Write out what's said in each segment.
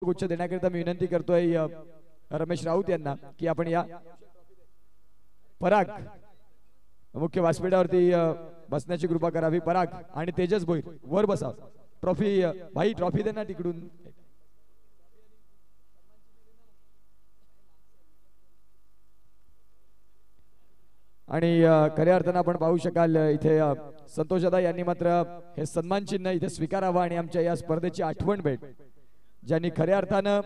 गुच्छ देण्याकरिता मी विनंती करतोय रमेश राऊत यांना की आपण या पराग मुख्य व्यासपीठावरती बसण्याची कृपा करावी। पराग आणि तेजस भोईर वर बसा। ट्रॉफी भाई ट्रॉफी देना तिकडून। आणि खऱ्या अर्थानं आपण पाहू शकाल इथे संतोषदा यांनी मात्र हे सन्मान चिन्ह इथे स्वीकारावं आणि आमच्या या स्पर्धेची आठवण भेट ज्यांनी खऱ्या अर्थानं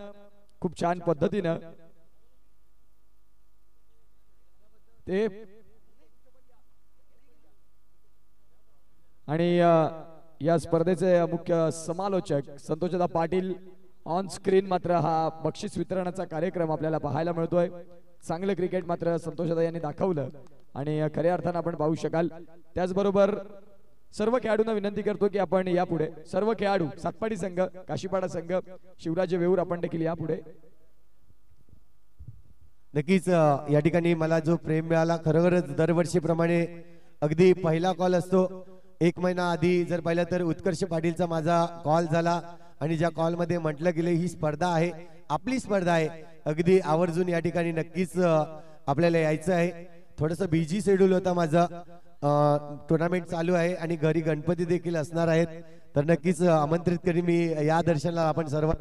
खूप छान पद्धतीनं ते आणि या स्पर्धेचे मुख्य समालोचक संतोषदा पाटील ऑन स्क्रीन मात्र हा बक्षीस वितरणाचा कार्यक्रम आपल्याला पाहायला मिळतोय। चांगलं क्रिकेट मात्र संतोषदा यांनी दाखवलं आणि खऱ्या अर्थानं आपण पाहू शकाल। त्याचबरोबर सर्व खेळाडूंना विनंती करतो की आपण यापुढे सर्व खेळाडू सातपाडी संघ काशीपाडा संघ शिवराज वेऊर आपण देखील यापुढे। नक्कीच या ठिकाणी मला जो प्रेम मिळाला खरोखरच दरवर्षीप्रमाणे अगदी पहिला कॉल असतो। एक महिना आधी जर पाहिलं तर उत्कर्ष पाटीलचा माझा कॉल झाला आणि ज्या कॉल मध्ये म्हटलं गेलं ही स्पर्धा आहे आपली स्पर्धा आहे अगदी आवर्जून या ठिकाणी नक्कीच आपल्याला यायचं आहे। थोडंसं बिझी शेड्यूल होता माझा टुर्नामेंट चालू आहे आणि घरी गणपती देखील असणार आहेत तर नक्कीच आमंत्रित करी मी या दर्शनाला आपण सर्व।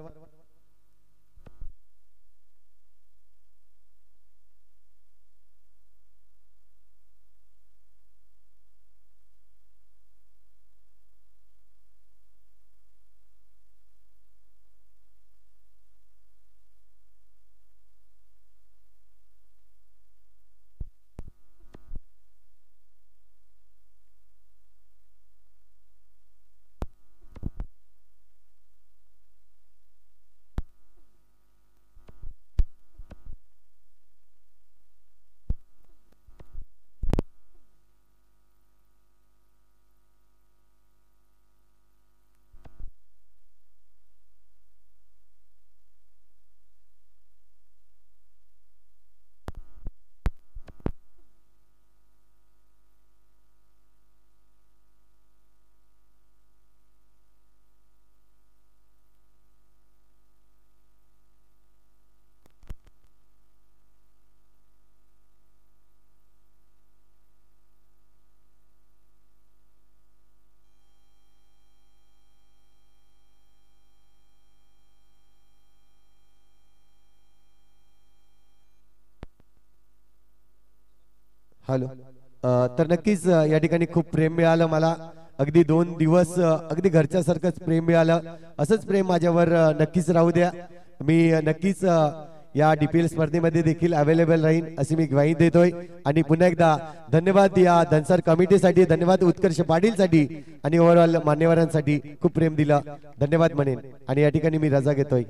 हॅलो तर नक्कीच या ठिकाणी खूप प्रेम मिळालं मला अगदी 2 दिवस अगदी घरच्यासारखंच प्रेम मिळालं। असंच प्रेम माझ्यावर नक्कीच राहू द्या। मी नक्कीच या डीपीएल स्पर्धेमध्ये देखील अवेलेबल राहीन अशी मी ग्वाही देतोय आणि पुन्हा एकदा धन्यवाद या धनसर कमिटीसाठी, धन्यवाद उत्कर्ष पाटीलसाठी आणि ओव्हरऑल मान्यवरांसाठी खूप प्रेम दिलं धन्यवाद म्हणेन आणि या ठिकाणी मी रजा घेतोय।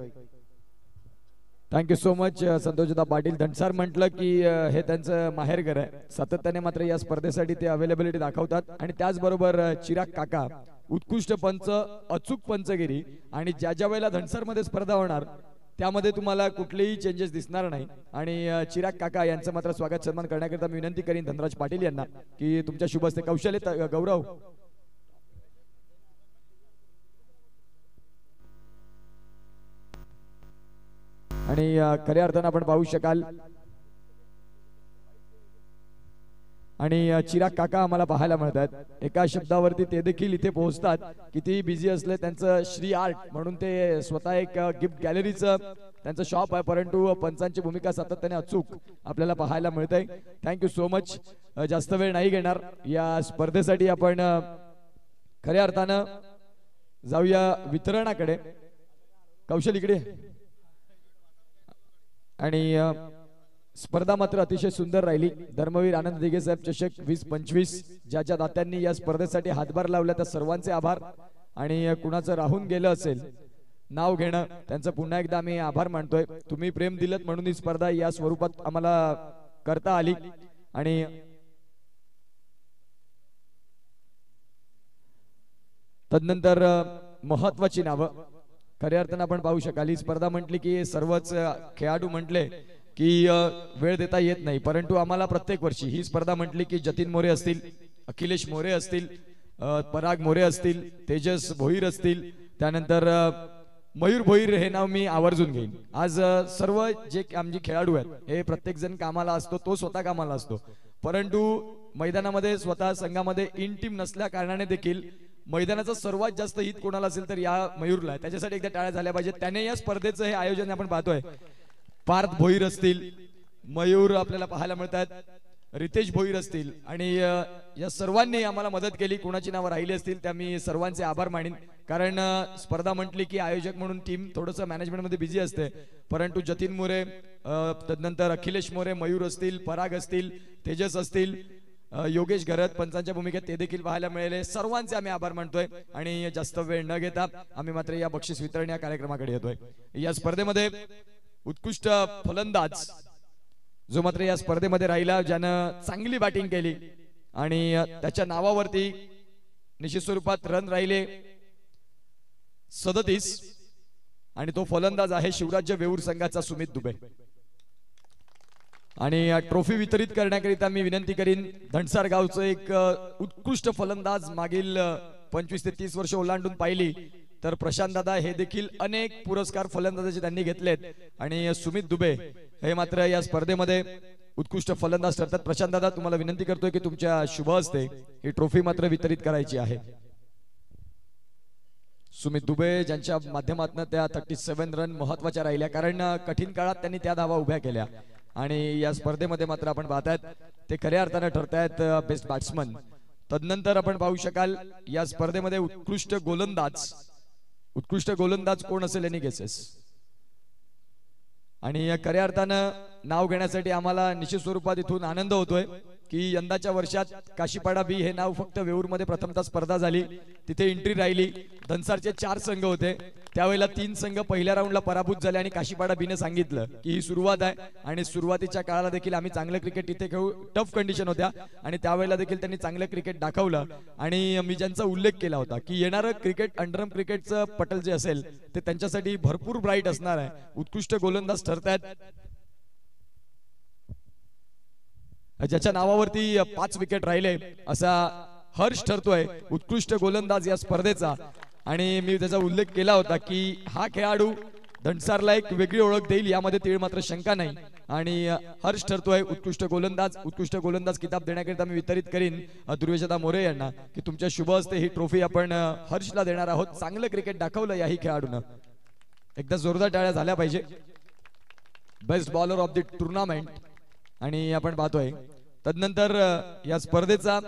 Thank you so much Santoshda Patil. Dhansar म्हटलं की हे त्यांचं माहेरघर आहे। सातत्याने मात्र या स्पर्धेसाठी ते अवेलेबिलिटी दाखवतात आणि त्याचबरोबर चिराग काका उत्कृष्ट पंच अचूक पंचगिरी आणि ज्या वेळेला धनसर मध्ये स्पर्धा होणार त्यामध्ये तुम्हाला कुठलेही चेंजेस दिसणार नाही आणि चिराग काका यांचं मात्र स्वागत सन्मान करण्याकरिता मी विनंती करीन धनराज पाटील यांना की तुमच्या शुभ हस्ते कौशल्य गौरव आणि खऱ्या अर्थानं आपण पाहू शकाल आणि चिराग काका आम्हाला पाहायला मिळतात। एका शब्दावरती ते देखील इथे पोहोचतात। किती बिझी असले त्यांचं श्री आर्ट म्हणून ते स्वतः एक गिफ्ट गॅलरीचं त्यांचं शॉप आहे परंतु पंचांची भूमिका सातत्याने अचूक आपल्याला पाहायला मिळते। Thank you so much. जास्त वेळ नाही घेणार या स्पर्धेसाठी आपण खऱ्या अर्थानं जाऊया वितरणाकडे। कौशल इकडे आणि स्पर्धा मात्र अतिशय सुंदर राहिली। धर्मवीर आनंद दिघे साहेब चषक 2025 ज्या दात्यांनी या स्पर्धेसाठी हातभार लावला त्या सर्वांचे आभार आणि कुणाचं राहून गेलं असेल नाव घेणं त्यांचं पुन्हा एकदा आम्ही आभार मानतोय। तुम्ही प्रेम दिलत म्हणून ही स्पर्धा या स्वरूपात आम्हाला करता आली आणि तदनंतर महत्वाची नावं खऱ्या अर्थानं आपण पाहू शकाल। ही स्पर्धा म्हटली की सर्वच खेळाडू म्हटले की वेळ देता येत नाही परंतु आम्हाला प्रत्येक वर्षी ही स्पर्धा म्हटली की जतीन मोरे असतील, अखिलेश मोरे असतील, पराग मोरे असतील, तेजस भोईर असतील, त्यानंतर मयूर भोईर हे नाव मी आवर्जून घेईन. आज सर्व जे आमचे खेळाडू आहेत हे प्रत्येक जण कामाला असतो, तो स्वतः कामाला असतो, परंतु मैदानामध्ये स्वतः संघामध्ये इन टीम नसल्या कारणाने देखील मैदानाचं सर्वात जास्त हित कोणाला असेल तर या मयूरला आहे. त्याच्यासाठी एकदा टाळ्या झाल्या पाहिजेत. त्याने या स्पर्धेचं हे आयोजन आपण पाहतोय. पार्थ भोईर असतील, मयूर आपल्याला पाहायला मिळतात, रितेश भोईर असतील आणि या सर्वांनी आम्हाला मदत केली. कोणाची नावं राहिली असतील त्या मी सर्वांचे आभार मानेन, कारण स्पर्धा म्हटली की आयोजक म्हणून टीम थोडंसं मॅनेजमेंटमध्ये बिझी असते, परंतु जतीन मोरे, तदनंतर अखिलेश मोरे, मयूर असतील, पराग असतील, तेजस असतील, योगेश घरत पंचांच्या भूमिकेत ते देखील पाहायला मिळाले. सर्वांचे आम्ही आभार मानतोय आणि जास्त वेळ न घेता आम्ही मात्र या बक्षीस वितरण या कार्यक्रमाकडे येतोय. या स्पर्धेमध्ये उत्कृष्ट फलंदाज जो मात्र या स्पर्धेमध्ये राहिला, ज्यानं चांगली बॅटिंग केली आणि त्याच्या नावावरती निश्चित स्वरूपात रन राहिले 37 आणि तो फलंदाज आहे शिवराज्य वेऊर संघाचा सुमित दुबे. आणि ट्रॉफी वितरित करण्याकरिता मी विनंती करीन, धनसार गावचं एक उत्कृष्ट फलंदाज मागील 25 ते 30 वर्ष ओलांडून पाहिली तर प्रशांत दादा हे देखील अनेक पुरस्कार फलंदाजाचे त्यांनी घेतलेत आणि सुमित दुबे हे मात्र या स्पर्धेमध्ये उत्कृष्ट फलंदाज ठरतात. प्रशांत दादा, तुम्हाला विनंती करतोय की तुमच्या शुभ हस्ते ही ट्रॉफी मात्र वितरित करायची आहे. सुमित दुबे ज्यांच्या माध्यमातून त्या 37 रन महत्वाच्या राहिल्या, कारण कठीण काळात त्यांनी त्या धावा उभ्या केल्या आणि या स्पर्धेमध्ये मात्र आपण पाहतायत ते खऱ्या अर्थाने ठरतायत बेस्ट बॅट्समन. तदनंतर आपण पाहू शकाल या स्पर्धेमध्ये उत्कृष्ट गोलंदाज कोण असेल यांनी गेसेस. आणि खऱ्या अर्थानं नाव घेण्यासाठी आम्हाला निश्चित स्वरूपात इथून आनंद होतोय की यंदाच्या वर्षात काशीपाडा बी हे नाव फक्त वेऊरमध्ये प्रथमतः स्पर्धा झाली, तिथे एंट्री राहिली. धनसारचे 4 संघ होते, त्यावेळेला 3 संघ पहिल्या राऊंडला पराभूत झाले आणि काशीपाडा बीने सांगितलं की ही सुरुवात आहे आणि सुरुवातीच्या काळाला देखील आम्ही चांगलं क्रिकेट तिथे खेळू. टफ कंडिशन होत्या आणि त्यावेळेला देखील त्यांनी चांगलं क्रिकेट दाखवलं आणि मी ज्यांचा उल्लेख केला होता की येणारं क्रिकेट अंडरम क्रिकेटचं पटल जे असेल ते त्यांच्यासाठी भरपूर ब्राईट असणार आहे. उत्कृष्ट गोलंदाज ठरतायत, ज्याच्या नावावरती 5 विकेट राहिले असा हर्ष ठरतोय उत्कृष्ट गोलंदाज या स्पर्धेचा. आणि मी त्याचा उल्लेख केला होता की हा खेळाडू धनसारला एक वेगळी ओळख देईल, यामध्ये तीळ मात्र शंका नाही. आणि हर्ष ठरतोय उत्कृष्ट गोलंदाज किताब देण्याकरिता मी वितरित करीन दुर्वेशदा मोरे यांना की तुमच्या शुभ हस्ते ही ट्रॉफी आपण हर्षला देणार आहोत. चांगलं क्रिकेट दाखवलं याही खेळाडूनं, एकदा जोरदार टाळ्या झाल्या पाहिजे. Best bowler of the tournament आणि आपण पाहतोय तदनंतर या स्पर्धेचा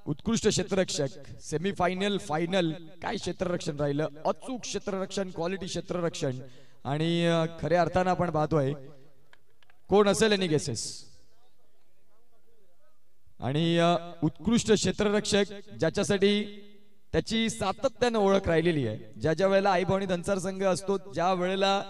उत्कृष्ट क्षेत्ररक्षक, सेमीफायनल, फायनल, काय क्षेत्ररक्षण राहिलं, अचूक क्षेत्ररक्षण, क्वालिटी क्षेत्ररक्षण आणि खऱ्या अर्थानं आपण पाहतोय कोण असेल यांनी गेसेस. आणि उत्कृष्ट क्षेत्ररक्षक ज्याच्यासाठी त्याची सातत्यानं ओळख राहिलेली आहे. ज्या वेळेला आईभवानी धनसार संघ असतो, ज्या वेळेला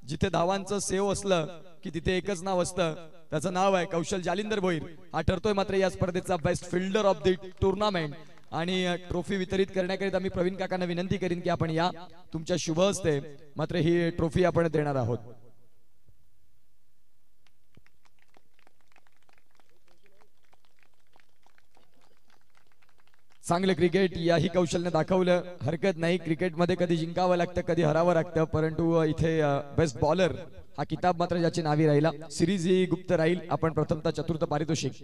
जिथे धावांचं सेव असलं की तिथे एकच नाव असतं, त्याचं नाव आहे कौशल जालिंदर भोईर. हा ठरतोय मात्र या स्पर्धेचा best fielder of the tournament. आणि ट्रॉफी वितरित करण्याकरिता मी प्रवीण काकांना विनंती करीन की आपण या, तुमच्या शुभ हस्ते मात्र ही ट्रॉफी आपण देणार आहोत. चांगलं क्रिकेट याही कौशल्य दाखवलं, हरकत नाही. क्रिकेटमध्ये कधी जिंकावं लागतं, कधी हरावं लागतं, परंतु इथे बेस्ट बॉलर हा किताब मात्र ज्याची नावी राहिला. सिरीज ही गुप्त राहील. आपण प्रथमतः चतुर्थ पारितोषिक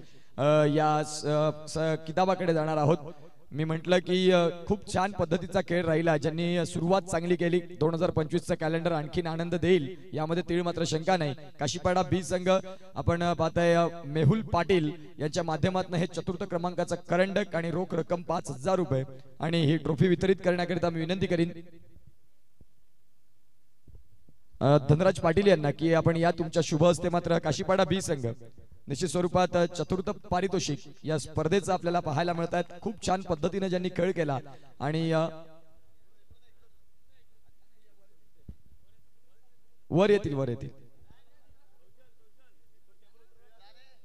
या किताबाकडे जाणार आहोत. मी म्हटलं की खूप छान पद्धतीचा खेळ राहिला, ज्यांनी सुरुवात चांगली केली. 2025चं कॅलेंडर आणखीन आनंद देईल, यामध्ये तीळ मात्र शंका नाही. काशीपाडा बी संघ आपण पाहताय मेहुल पाटील यांच्या माध्यमातून हे चतुर्थ क्रमांकाचा करंडक आणि रोख रक्कम 5000 रुपये आणि ही ट्रॉफी वितरित करण्याकरिता मी विनंती करीन धनराज पाटील यांना की आपण या, तुमच्या शुभ हस्ते मात्र काशीपाडा बी संघ निश्चित स्वरूपात चतुर्थ पारितोषिक या स्पर्धेचा आपल्याला पाहायला मिळतात. खूप छान पद्धतीने ज्यांनी खेळ केला आणि वर येतील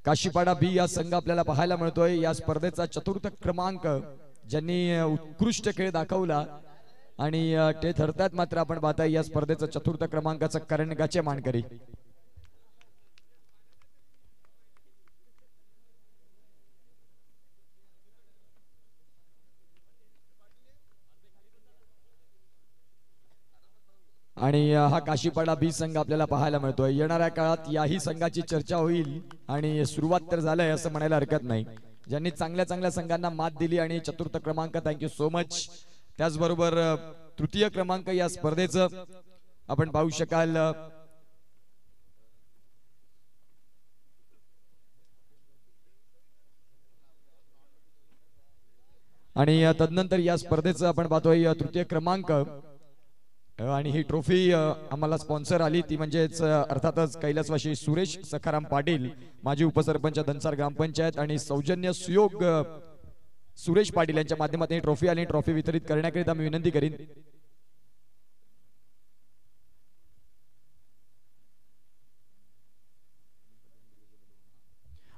काशीपाडा बी या संघ आपल्याला पाहायला मिळतोय. या स्पर्धेचा चतुर्थ क्रमांक ज्यांनी उत्कृष्ट खेळ दाखवला आणि ते ठरतात मात्र आपण पाहताय या स्पर्धेचा चतुर्थ क्रमांकाचा करंडकाचे मानकरी. आणि हा काशीपाडा बी संघ आपल्याला पाहायला मिळतोय. येणाऱ्या काळात याही संघाची चर्चा होईल आणि सुरुवात तर झालंय असं म्हणायला हरकत नाही. ज्यांनी चांगल्या चांगल्या संघांना मात दिली आणि चतुर्थ क्रमांक, थँक्यू सो मच. त्याचबरोबर तृतीय क्रमांक या स्पर्धेचं आपण पाहू शकाल आणि तदनंतर या स्पर्धेचं आपण पाहतोय तृतीय क्रमांक आणि ही ट्रॉफी आम्हाला स्पॉन्सर आली ती म्हणजेच अर्थातच कैलासवासी सुरेश सखाराम पाटील, माजी उपसरपंच धनसार ग्रामपंचायत आणि सौजन्य सुयोग सुरेश पाटील यांच्या माध्यमातून ही ट्रॉफी आली. ट्रॉफी वितरित करण्याकरिता मी विनंती करीन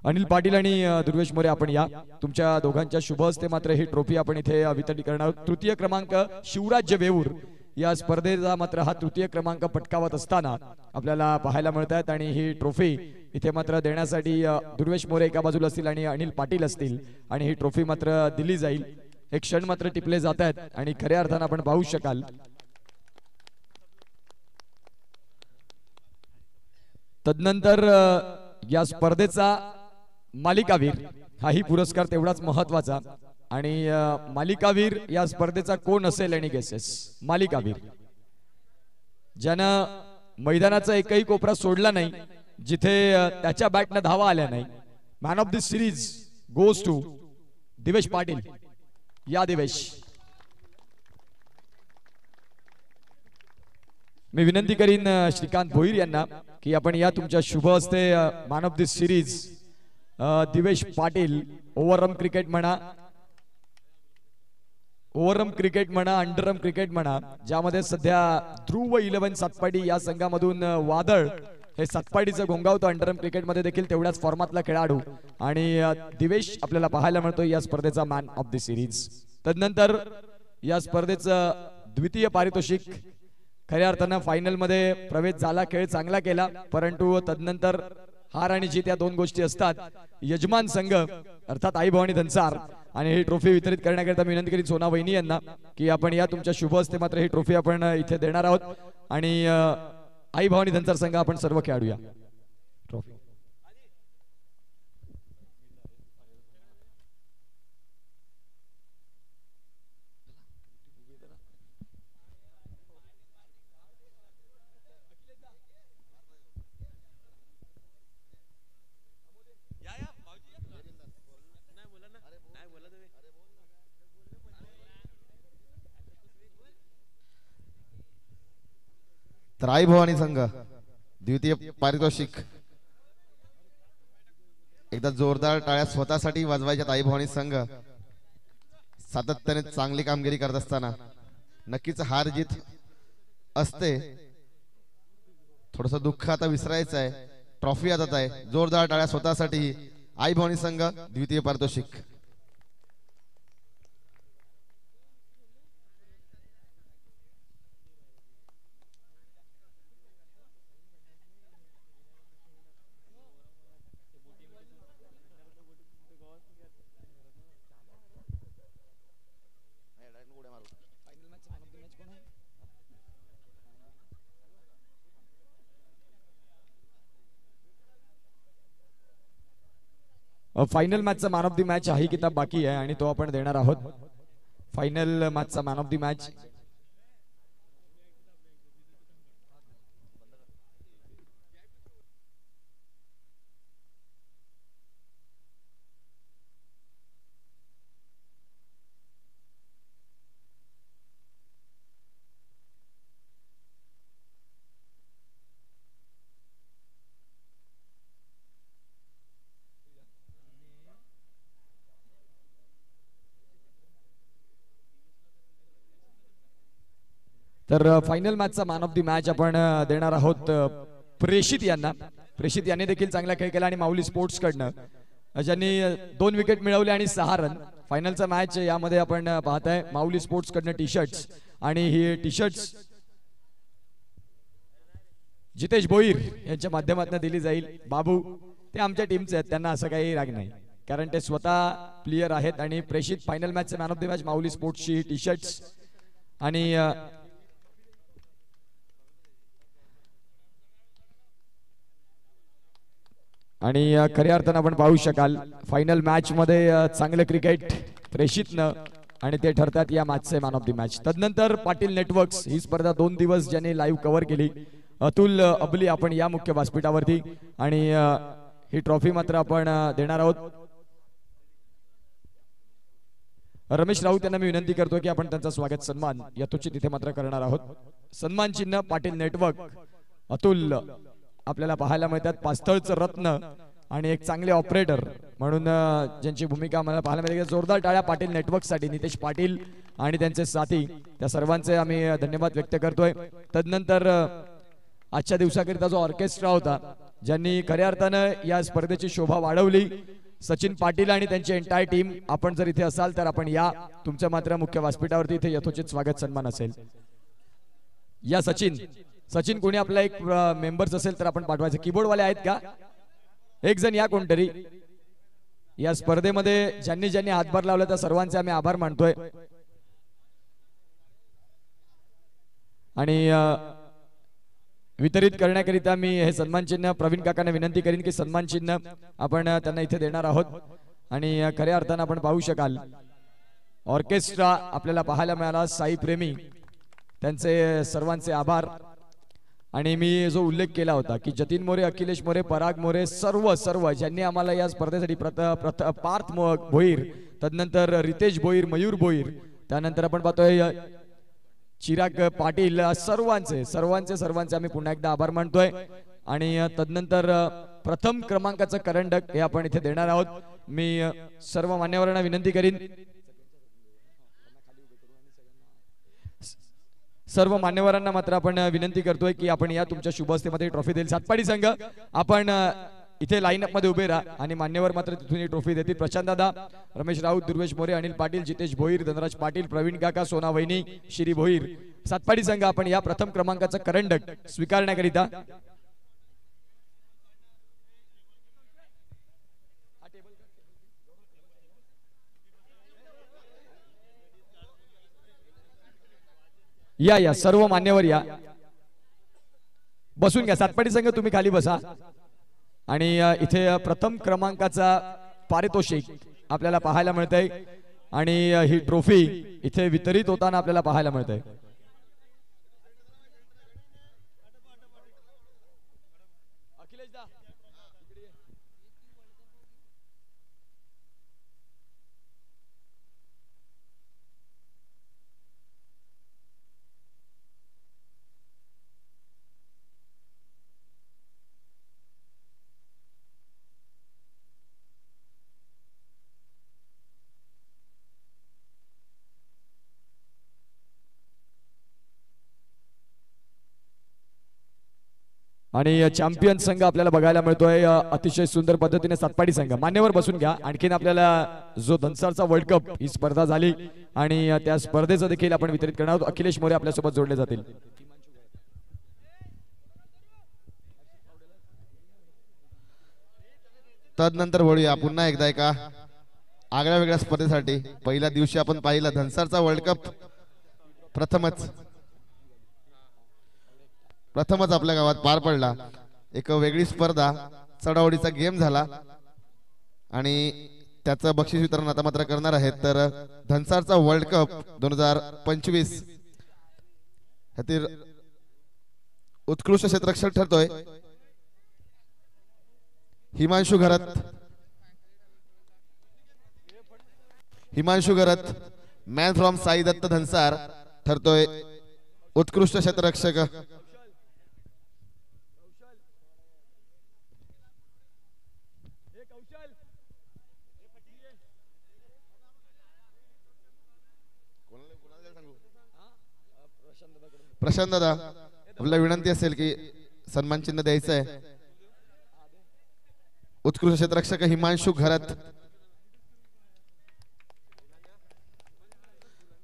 अनिल पाटील आणि दुर्वेश मोरे, आपण या. तुमच्या दोघांच्या शुभ हस्ते मात्र ही ट्रॉफी आपण इथे वितरित करणार आहोत. तृतीय क्रमांक शिवराज्य वेऊर या स्पर्धेचा मात्र हा तृतीय क्रमांक पटकावत असताना आपल्याला पाहायला मिळतात आणि ही ट्रॉफी इथे मात्र देण्यासाठी दुर्वेश मोरे एका बाजूला असतील आणि अनिल पाटील असतील आणि ही ट्रॉफी मात्र दिली जाईल. एक क्षण मात्र टिपले जात आहेत आणि खऱ्या अर्थानं आपण पाहू शकाल तदनंतर या स्पर्धेचा मालिकावीर हाही पुरस्कार तेवढाच महत्वाचा आणि मालिकावीर या स्पर्धेचा कोण असेल आणि गेसेस. मालिकावीर ज्यानं मैदानाचा एकही कोपरा सोडला नाही जिथे त्याच्या बॅटनं धावा आल्या नाही. Man of the series goes to Divesh Patil. या दिवेश, मी विनंती करीन श्रीकांत भोईर यांना की आपण या तुमच्या शुभ हस्ते man of the series Divesh Patil, overarm cricket म्हणा, ओव्हरआर्म क्रिकेट म्हणा, अंडरआर्म क्रिकेट म्हणा, ज्यामध्ये सध्या ध्रुव 11 सातपाडी या संघामधून वादळ हे सातपाडीचं घोंगावतो. अंडरआर्म क्रिकेट मध्ये देखील तेवढ्याच फॉर्मातला खेळाडू आणि दिवेश आपल्याला पाहायला मिळतो या स्पर्धेचा मॅन ऑफ द सिरीज. तदनंतर या स्पर्धेचं द्वितीय पारितोषिक, खऱ्या अर्थानं फायनल मध्ये प्रवेश झाला, खेळ चांगला केला, परंतु तदनंतर हार आणि जीत या दोन गोष्टी असतात. यजमान संघ अर्थात आई भवानी धनसार आणि ही ट्रॉफी वितरित करण्याकरिता मी विनंती करीन सोना वहिनी यांना की आपण या तुमच्या शुभ हस्ते मात्र ही ट्रॉफी आपण इथे देणार आहोत आणि आई भवानी धनसार संघ आपण सर्व खेळाडू या ट्रॉफी. तर आई भवानी संघ द्वितीय पारितोषिक. एकदा जोरदार टाळ्या स्वतःसाठी वाजवायच्यात. आई भवानी संघ सातत्याने चांगली कामगिरी करत असताना नक्कीच हार जीत असते. थोडस दुःख आता विसरायचं आहे. ट्रॉफी हातात आहे. जोरदार टाळ्या स्वतःसाठी. आई भवानी संघ द्वितीय पारितोषिक. फायनल मॅचचा मॅन ऑफ द मॅच हा किताब बाकी आहे आणि तो आपण देणार आहोत. फायनल मॅचचा मॅन ऑफ द मॅच तर फायनल मॅचचा मॅन ऑफ द मॅच आपण देणार आहोत प्रेषित यांना. प्रेषित यांनी देखील चांगला खेळ केला आणि माऊली स्पोर्ट्स कडनं ज्यांनी 2 विकेट मिळवले आणि 6 रन. फायनलचा मॅच यामध्ये आपण पाहताय माऊली स्पोर्ट्स कडनं टी शर्ट्स आणि ही टी शर्ट्स जितेश भोईर यांच्या माध्यमातून दिली जाईल. बाबू ते आमच्या टीमचे आहेत, त्यांना असं काही राग नाही कारण ते स्वतः प्लेयर आहेत. आणि प्रेषित फायनल मॅचचे man of the match Mauli स्पोर्ट्सची टी शर्ट्स आणि आणि खऱ्या अर्थानं आपण पाहू शकाल फायनल मॅच मध्ये चांगलं क्रिकेट प्रेषितनं आणि ते ठरतात या मॅचचे मॅन ऑफ द मॅच. तदनंतर पाटील नेटवर्क्स ही स्पर्धा 2 दिवस ज्यांनी लाईव्ह कव्हर केली, अतुल अबली आपण या मुख्य व्यासपीठावरती, आणि ही ट्रॉफी मात्र आपण देणार आहोत. रमेश राऊत यांना मी विनंती करतो की आपण त्यांचा स्वागत सन्मान यथोचित तिथे मात्र करणार आहोत. सन्मान चिन्ह पाटील नेटवर्क अतुल आपल्याला पाहायला मिळतात, पास्थळचं रत्न आणि एक चांगले ऑपरेटर म्हणून ज्यांची भूमिका आम्हाला पाहायला मिळते. जोरदार टाळ्या पाटील नेटवर्क साठी. नितेश पाटील आणि त्यांचे साथी त्या सर्वांचे आम्ही धन्यवाद व्यक्त करतोय. तदनंतर आजच्या दिवसाकरिता जो ऑर्केस्ट्रा होता ज्यांनी खऱ्या अर्थानं या स्पर्धेची शोभा वाढवली, सचिन पाटील आणि त्यांची एंटायर टीम, आपण जर इथे असाल तर आपण या, तुमच्या मात्र मुख्य व्यासपीठावरती इथे यथोचित स्वागत सन्मान असेल. या सचिन कोणी आपला एक मेंबर्स असेल तर आपण पाठवायचं. कीबोर्ड वाले आहेत का? एक जण या कोणतरी. या स्पर्धेमध्ये ज्यांनी ज्यांनी हातभार लावला त्या सर्वांचे आम्ही आभार मानतोय. आणि वितरित करण्याकरिता मी हे सन्मान चिन्ह प्रवीण काकांना विनंती करीन की सन्मान चिन्ह आपण त्यांना इथे देणार आहोत. आणि खऱ्या अर्थानं आपण पाहू शकाल ऑर्केस्ट्रा आपल्याला पाहायला मिळाला. साई प्रेमी त्यांचे सर्वांचे आभार. आणि मी जो उल्लेख केला होता की जतीन मोरे, अखिलेश मोरे, पराग मोरे, सर्व ज्यांनी आम्हाला या स्पर्धेसाठी पार्थ भोईर, तदनंतर रितेश भोईर, मयूर भोईर, त्यानंतर आपण पाहतोय चिराग पाटील, सर्वांचे आम्ही पुन्हा एकदा आभार मानतोय. आणि तदनंतर प्रथम क्रमांकाचं करंडक हे आपण इथे देणार आहोत. मी सर्व मान्यवरांना विनंती करीन, सर्व मान्यवरांना मात्र आपण विनंती करतोय की आपण या तुमच्या शुभ हस्तेमध्ये ट्रॉफी देईल. सातपाडी संघ आपण इथे लाईनअप मध्ये उभे राहा आणि मान्यवर मात्र तिथून ही ट्रॉफी देतील. प्रशांत दादा, रमेश राऊत, दुर्वेश मोरे, अनिल पाटील, जितेश भोईर, धनराज पाटील, प्रवीण काका, सोना वहिनी, श्री भोईर. सातपाडी संघ आपण या प्रथम क्रमांकाचं करंडक स्वीकारण्याकरिता या सर्व मान्यवर या, बसून घ्या. सातपाडी संघ तुम्ही खाली बसा. आणि इथे प्रथम क्रमांकाचा पारितोषिक आपल्याला पाहायला मिळतंय आणि ही ट्रॉफी इथे वितरित होताना आपल्याला पाहायला मिळतंय. आणि चॅम्पियन संघ आपल्याला बघायला मिळतोय अतिशय सुंदर पद्धतीने. सातपाडी संघ मान्यवर बसून घ्या. आणखीन आपल्याला जो धनसरचा वर्ल्ड कप ही स्पर्धा झाली आणि त्या स्पर्धेचं देखील आपण वितरित करणार आहोत. अखिलेश मोरे आपल्यासोबत जोडले जातील. तदनंतर वळूया पुन्हा एकदा एका आगळ्या वेगळ्या स्पर्धेसाठी. पहिल्या दिवशी आपण पाहिलं धनसरचा वर्ल्ड कप प्रथमच आपल्या गावात पार पडला. एक वेगळी स्पर्धा, चढाओढीचा गेम झाला आणि त्याचं बक्षीस वितरण आता मात्र करणार आहेत. तर धनसरचा वर्ल्ड कप 2025 ह्यातील उत्कृष्ट क्षेत्ररक्षक ठरतोय हिमांशु घरत. मॅन फ्रॉम साई दत्त धनसार ठरतोय उत्कृष्ट क्षेत्ररक्षक. प्रशांत दादा, आपल्याला विनंती असेल की सन्मान चिन्ह द्यायचं आहे. उत्कृष्ट क्षेत्ररक्षक हिमांशु घरत.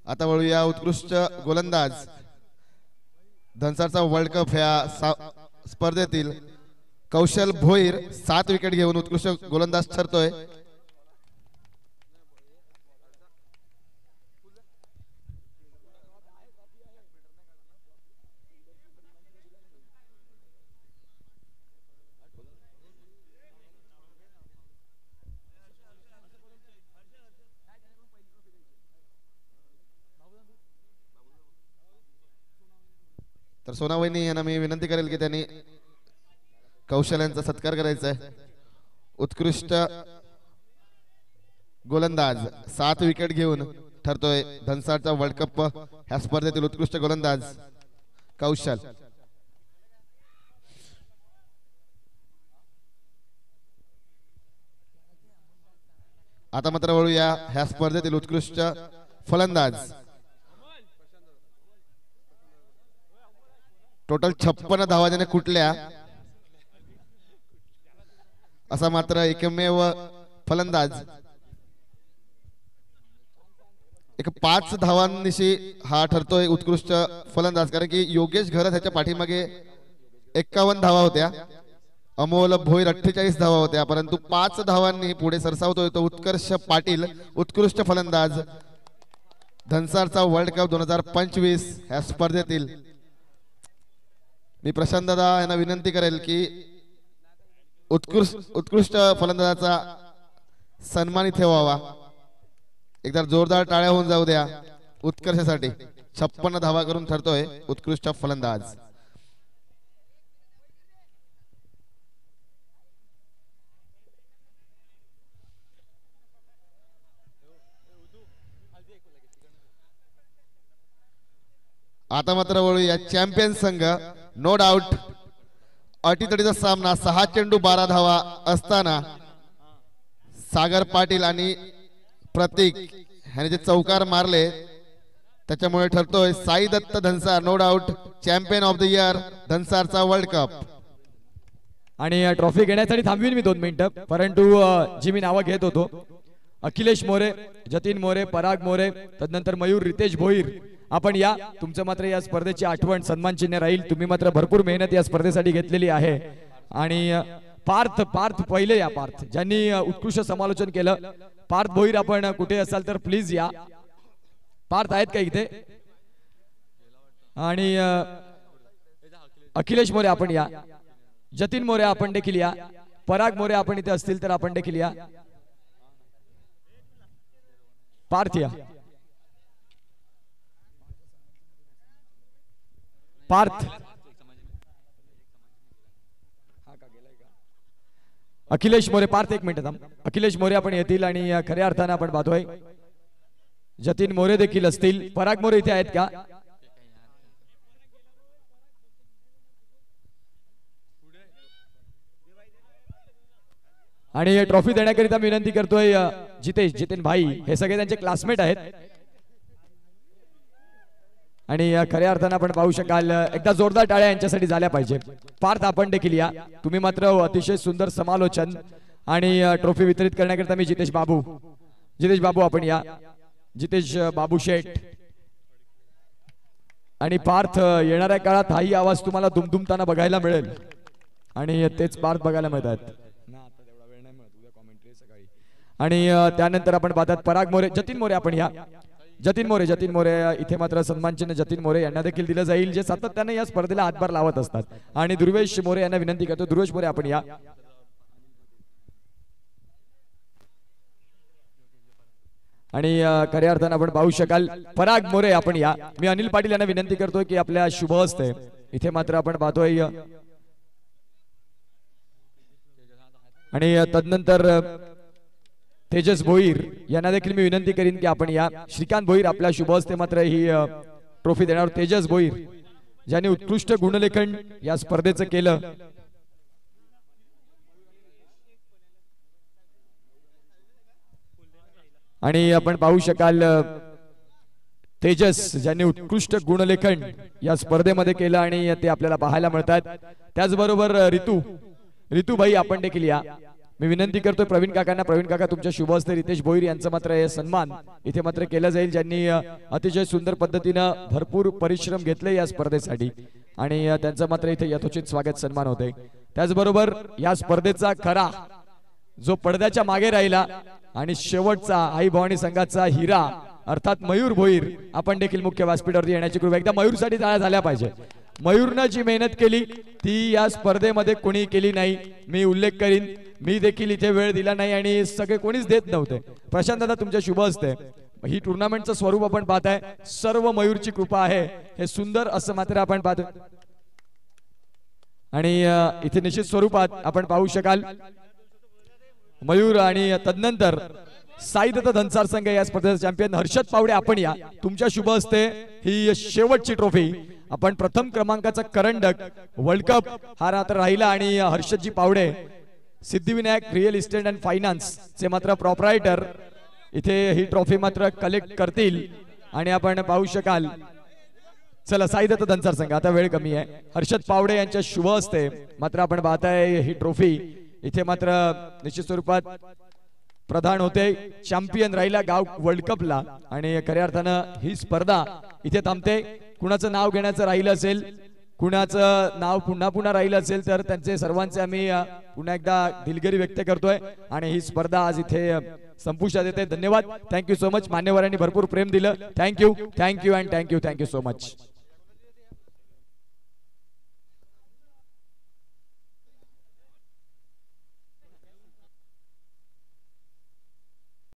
आता वळूया उत्कृष्ट गोलंदाज. धनसरचा वर्ल्ड कप ह्या स्पर्धेतील कौशल भोईर 7 विकेट घेऊन उत्कृष्ट गोलंदाज ठरतोय. तर सोनावहिनी यांना मी विनंती करेल की त्यांनी कौशल्यांचा सत्कार करायचा आहे. उत्कृष्ट गोलंदाज 7 विकेट घेऊन ठरतोय धनसारचा वर्ल्ड कप ह्या स्पर्धेतील उत्कृष्ट गोलंदाज कौशल. आता मात्र वळूया ह्या स्पर्धेतील उत्कृष्ट फलंदाज. टोटल 56 धावा ज्याने कुठल्या असा मात्र एकमेव फलंदाज. एक 5 धावांनिशी हा ठरतोय उत्कृष्ट फलंदाज, कारण की योगेश घरत ह्याच्या पाठीमागे 51 धावा होत्या, अमोल भोईर 48 धावा होत्या, परंतु 5 धावांनी पुढे सरसावतोय तो उत्कर्ष पाटील, उत्कृष्ट फलंदाज धनसारचा वर्ल्ड कप 2025 ह्या स्पर्धेतील. मी प्रशांत दादा यांना विनंती करेल की उत्कृष्ट फलंदाजाचा सन्मान इथे व्हावा. एकदा जोरदार टाळ्या होऊन जाऊ द्या उत्कर्षासाठी. 56 धावा करून ठरतोय उत्कृष्ट फलंदाज. आता मात्र वळूया चॅम्पियन संघ. नो डाऊट अटीतटीचा सामना. 6 चेंडू 12 धावा असताना सागर पाटील आणि प्रतीक ह्याने जे चौकार मारले त्याच्यामुळे ठरतोय Sai Datta Dhansar no doubt champion of the year धनसारचा वर्ल्ड कप. आणि ट्रॉफी घेण्यासाठी थांबवीन मी 2 मिनिटं, परंतु जी मी नावं घेत होतो अखिलेश मोरे, जतीन मोरे, पराग मोरे, तदनंतर मयूर रितेश भोईर, आपण या. तुमचं मात्र या स्पर्धेची आठवण सन्मान चिन्ह राहील. तुम्ही मात्र भरपूर मेहनत या स्पर्धेसाठी घेतलेली आहे. आणि पार्थ पहिले या, पार्थ ज्यांनी उत्कृष्ट समालोचन केलं. पार्थ भोईर आपण कुठे असाल तर प्लीज या. पार्थ आहेत का इथे? आणि अखिलेश मोरे आपण या. जतीन मोरे आपण देखील या. पराग मोरे आपण इथे असतील तर आपण देखील या. पार्थ या. पार्थ अखिलेश मोरे. पार्थ एक मिनिट थांब. अखिलेश मोरे आपण येतील आणि खऱ्या अर्थाने आपण पाहतोय जतीन मोरे देखील असतील. पराग मोरे इथे आहेत का? आणि ट्रॉफी देण्याकरिता मी विनंती करतोय जितेन भाई, हे सगळे त्यांचे क्लासमेट आहेत. आणि खऱ्या अर्थाने आपण पाहू शकाल एकदा जोरदार टाळ्या यांच्यासाठी झाल्या पाहिजे. पार्थ आपण देखील या. तुम्ही मात्र अतिशय सुंदर समालोचन आणि ट्रॉफी वितरित करण्याकरिता मी जितेश बाबू आपण या. जितेश बाबू शेठ. आणि पार्थ येणाऱ्या काळात हाही आवाज तुम्हाला दुमदुमताना बघायला मिळेल आणि तेच पार्थ बघायला मिळतात. आणि त्यानंतर आपण पाहतात पराग मोरे, जतीन मोरे आपण या. जतीन मोरे इथे मात्र सन्मान चिन्ह जतीन मोरे यांना देखील दिलं जाईल, जे सातत्याने या स्पर्धेला हातभार लावत असतात. आणि ध्रुवेश मोरे यांना विनंती करतो. ध्रुवेश मोरे आपण या. आणि खऱ्या अर्थाने आपण पाहू शकाल पराग मोरे आपण या. मी अनिल पाटील यांना विनंती करतोय की आपल्या शुभ हस्ते इथे मात्र आपण पाहतोय. आणि तदनंतर तेजस भोईर यांना देखील मी विनंती करीन की आपण या. श्रीकांत भोईर आपल्या शुभ हस्ते मात्र ही ट्रॉफी देणार. तेजस भोईर ज्यांनी उत्कृष्ट गुणलेखन या स्पर्धेचं केलं. आणि आपण पाहू शकाल तेजस ज्यांनी उत्कृष्ट गुणलेखन या स्पर्धेमध्ये केलं आणि ते आपल्याला पाहायला मिळतात. त्याचबरोबर रितूभाई आपण देखील या. मी विनंती करतोय प्रवीण काकांना. प्रवीण काका तुमच्या शुभ हस्ते रितेश भोईर यांचं मात्र हे सन्मान इथे मात्र केलं जाईल, ज्यांनी अतिशय सुंदर पद्धतीनं भरपूर परिश्रम घेतले या स्पर्धेसाठी आणि त्यांचं मात्र इथे यथोचित स्वागत सन्मान होते. त्याचबरोबर या स्पर्धेचा खरा जो पडद्याच्या मागे राहिला आणि शेवटचा आई भवानी संघाचा हिरा अर्थात मयूर भोईर आपण देखील मुख्य व्यासपीठावरती येण्याची कृपा. एकदा मयूरसाठी टाळ्या झाल्या पाहिजे. मयूरनं जी मेहनत केली ती या स्पर्धेमध्ये कोणी केली नाही. मी उल्लेख करीन, मी देखील इथे वेळ दिला नाही आणि सगळे कोणीच देत नव्हते. प्रशांत दादा तुमच्या शुभ हस्ते ही टुर्नामेंटचं स्वरूप आपण पाहताय. सर्व मयूरची कृपा आहे. हे सुंदर असं मात्र आपण पाहतो. आणि इथे निश्चित स्वरूपात आपण पाहू शकाल मयूर आणि तदनंतर साई दत्त धनसार संघ या स्पर्धेचा चॅम्पियन हर्षद पावडे. आपण या, तुमच्या शुभ हस्ते ही शेवटची ट्रॉफी आपण प्रथम क्रमांकाचा करंडक वर्ल्ड कप हा रात्र राहिला आणि Harshadji Pawade Siddhivinayak real estate and finance चे मात्र प्रॉपरायटर इथे ही ट्रॉफी मात्र कलेक्ट करतील. आणि आपण पाहू शकाल चला साई दत्त धनसार संघ, आता वेळ कमी आहे, हर्षद पावडे यांच्या शुभ हस्ते मात्र आपण पाहताय ही ट्रॉफी इथे मात्र निश्चित स्वरूपात प्रदान होते. चॅम्पियन राहिला गाव वर्ल्ड कपला आणि खऱ्या अर्थानं ही स्पर्धा इथे थांबते. कुणाचं नाव घेण्याचं राहिलं असेल, कुणाचं नाव पुन्हा पुन्हा राहिलं असेल तर त्यांचे सर्वांचे आम्ही पुन्हा एकदा दिलगिरी व्यक्त करतोय आणि ही स्पर्धा आज इथे संपुष्टात येते. धन्यवाद, थँक्यू सो मच. मान्यवरांनी भरपूर प्रेम दिलं. Thank you and thank you so much.